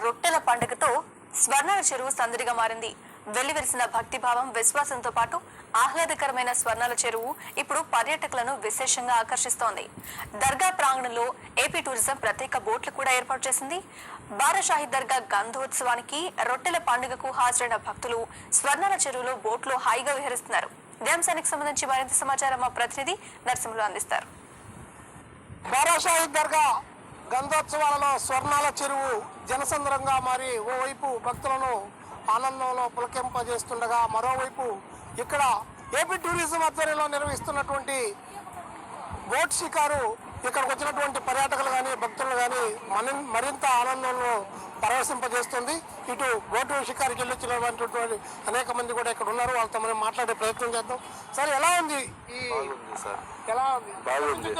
రొట్టెల పండుగతో స్వర్ణాల చెరువు సందడిగా మారింది. వెల్లివిరిసిన భక్తిభావం, విశ్వాసంతో పాటు ఆహ్లాదకరమైన స్వర్ణాల చెరువు ఇప్పుడు పర్యాటకులను విశేషంగా ఆకర్షిస్తోంది. దర్గా ప్రాంగణంలో ఏపీ టూరిజం ప్రత్యేక బోట్లు కూడా ఏర్పాటు చేసింది. బారాషాహి దర్గా గంధోత్సవానికి, రొట్టెల పండుగకు హాజరైన భక్తులు స్వర్ణాల చెరువులో బోట్లో హాయిగా విహరిస్తున్నారు. ఇదే అంశానికి సంబంధించి మరింత సమాచారం మా ప్రతినిధి నరసింహులు అందిస్తారు. బారాషాహి దర్గా గంధోత్సవాలలో స్వర్ణాల చెరువు జనసంద్రంగా మారి ఓవైపు భక్తులను ఆనందంలో పులకింపజేస్తుండగా, మరోవైపు ఇక్కడ ఏపీ టూరిజం ఆధ్వర్యంలో నిర్వహిస్తున్నటువంటి బోట్ షికారు ఇక్కడికి వచ్చినటువంటి పర్యాటకులు కానీ భక్తులు కానీ మరింత ఆనందంలో పరవశింపజేస్తుంది. ఇటు బోటు షికారుకి వెళ్ళొచ్చినటువంటి అనేక మంది కూడా ఇక్కడ ఉన్నారు. వాళ్ళతో మనం మాట్లాడే ప్రయత్నం చేద్దాం. సార్, ఎలా ఉంది? ఎలా ఉంది? బాగుంది.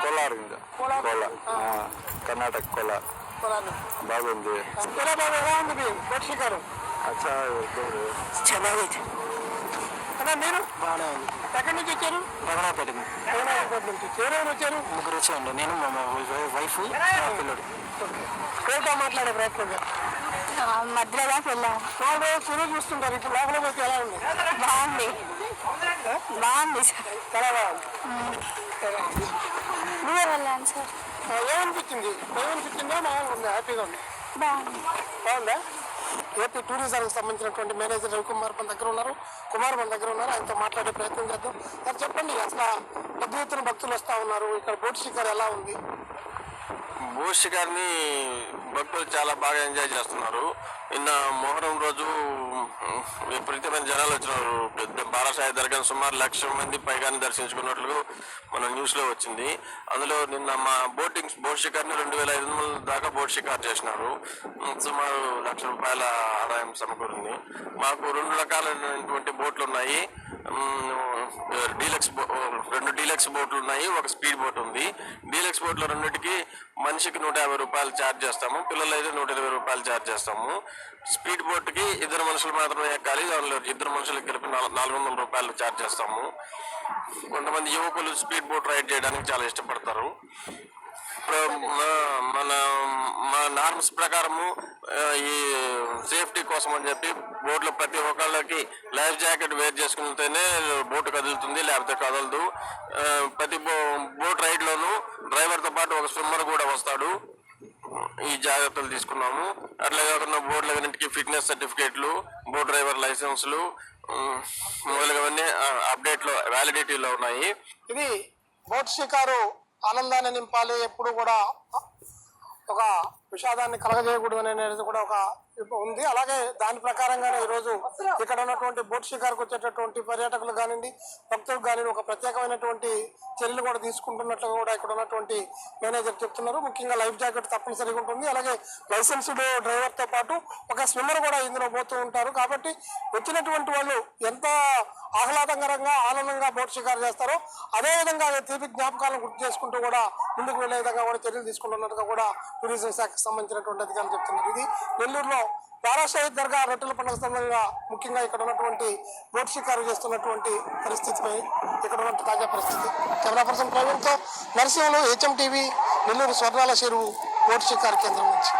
కోలార్ కర్ణాటక కోలార్ బాగుంది. ఎలా ఉంది బోట్ షికారు? ಚೆನ್ನಾಗೈತೆ. మీరు బాగానే ఉంది. ఎక్కడి నుంచి వచ్చారు? రంగనాథపేట నుంచి. ఎవరెవరు వచ్చారు? ముగ్గురు వచ్చామండి. నేను మా వైఫ్ పిల్లడు. కోట మాట్లాడే ప్రయత్నం మధ్యలో వాళ్ళు చెరువు చూస్తుంటారు. ఇప్పుడు లోపల పోతే ఎలా ఉంది? బాగుంది. చాలా బాగుంది. ఏమనిపించింది? మామూలుగా ఉంది? హ్యాపీగా ఉంది? బాగుందా? ఏపీ టూరిజానికి సంబంధించినటువంటి మేనేజర్ రవికుమార్ మన దగ్గర ఉన్నారు. ఆయనతో మాట్లాడే ప్రయత్నం చేద్దాం. సార్, చెప్పండి, అసలు పెద్ద ఎత్తున భక్తులు వస్తూ ఉన్నారు. ఇక్కడ బోట్ షికార్ ఎలా ఉంది? బోట్ షికార్ని భక్తులు చాలా బాగా ఎంజాయ్ చేస్తున్నారు. నిన్న మొహరం రోజు విపరీతమైన జనాలు వచ్చినారు. పెద్ద బారాషాహి దర్గా సుమారు 1,00,000 మంది పైగానే దర్శించుకున్నట్లు మన న్యూస్లో వచ్చింది. అందులో నిన్న మా బోట్ షికార్ని 2,500 దాకా బోట్ షికార్ చేసినారు. సుమారు ₹1,00,000 ఆదాయం సమకూరింది. మాకు 2 రకాలైనటువంటి బోట్లు ఉన్నాయి. 2 డీలక్స్ బోట్లు ఉన్నాయి, ఒక స్పీడ్ బోట్ ఉంది. డీలక్స్ బోట్లో రెండింటికి మనిషికి ₹150 ఛార్జ్ చేస్తాము, పిల్లలు అయితే ₹120 ఛార్జ్ చేస్తాము. స్పీడ్ బోట్కి 2 మనుషులు మాత్రమే ఎక్కాలి, దానిలో 2 మనుషులకు కలిపి ₹400 ఛార్జ్ చేస్తాము. కొంతమంది యువకులు స్పీడ్ బోట్ రైడ్ చేయడానికి చాలా ఇష్టపడతారు. మా నార్మ్స్ ప్రకారము ఈ సేఫ్టీ కోసం అని చెప్పి బోట్లో ప్రతి ఒక్కళ్ళకి లైఫ్ జాకెట్ వేర్ చేసుకుంటేనే బోటు కదులుతుంది, లేకపోతే కదలదు. ప్రతి బోట్ రైడ్లోనూ డ్రైవర్తో పాటు ఒక స్విమ్మర్ కూడా వస్తాడు. ఈ జాగ్రత్తలు తీసుకున్నాము. అట్లా కాకుండా బోట్లన్నింటికి ఫిట్నెస్ సర్టిఫికేట్లు, బోట్ డ్రైవర్ లైసెన్సులు మొదలగువన్నీ అప్డేట్లో వ్యాలిడిటీలో ఉన్నాయి. ఇది బోట్ షికారు ఆనందాన్ని నింపాలి, ఎప్పుడు కూడా ఒక విషాదాన్ని కలగజేయకూడదు అనేది కూడా ఒక ఉంది. అలాగే దాని ప్రకారంగానే ఈరోజు ఇక్కడ ఉన్నటువంటి బోట్ షికారుకు వచ్చేటటువంటి పర్యాటకులు కానివ్వండి, భక్తులకు కానివ్వండి, ఒక ప్రత్యేకమైనటువంటి చర్యలు కూడా తీసుకుంటున్నట్లు కూడా ఇక్కడ ఉన్నటువంటి మేనేజర్ చెప్తున్నారు. ముఖ్యంగా లైఫ్ జాకెట్ తప్పనిసరిగా ఉంటుంది. అలాగే లైసెన్స్డ్ డ్రైవర్తో పాటు ఒక స్విమ్మర్ కూడా ఇందులో పోతూ ఉంటారు. కాబట్టి వచ్చినటువంటి వాళ్ళు ఎంత ఆహ్లాదకరంగా ఆనందంగా బోట్ షికారు చేస్తారో అదేవిధంగా తీపి జ్ఞాపకాలను గుర్తు చేసుకుంటూ కూడా ముందుకు వెళ్లే విధంగా కూడా చర్యలు తీసుకుంటున్నట్టుగా కూడా టూరిజం శాఖకు సంబంధించినటువంటి అధికారులు చెప్తున్నారు. ఇది నెల్లూరులో బారాషాహి దర్గా రొట్టెల పండుగ సందర్భంగా ముఖ్యంగా ఇక్కడ ఉన్నటువంటి బోట్ షికారు చేస్తున్నటువంటి పరిస్థితిపై ఇక్కడ ఉన్న తాజా పరిస్థితి. కెమెరా పర్సన్ ప్రవీణ్తో Narasimhulu, HM TV, Nellore Swarnala Cheruvu boat షికారు కేంద్రం నుంచి.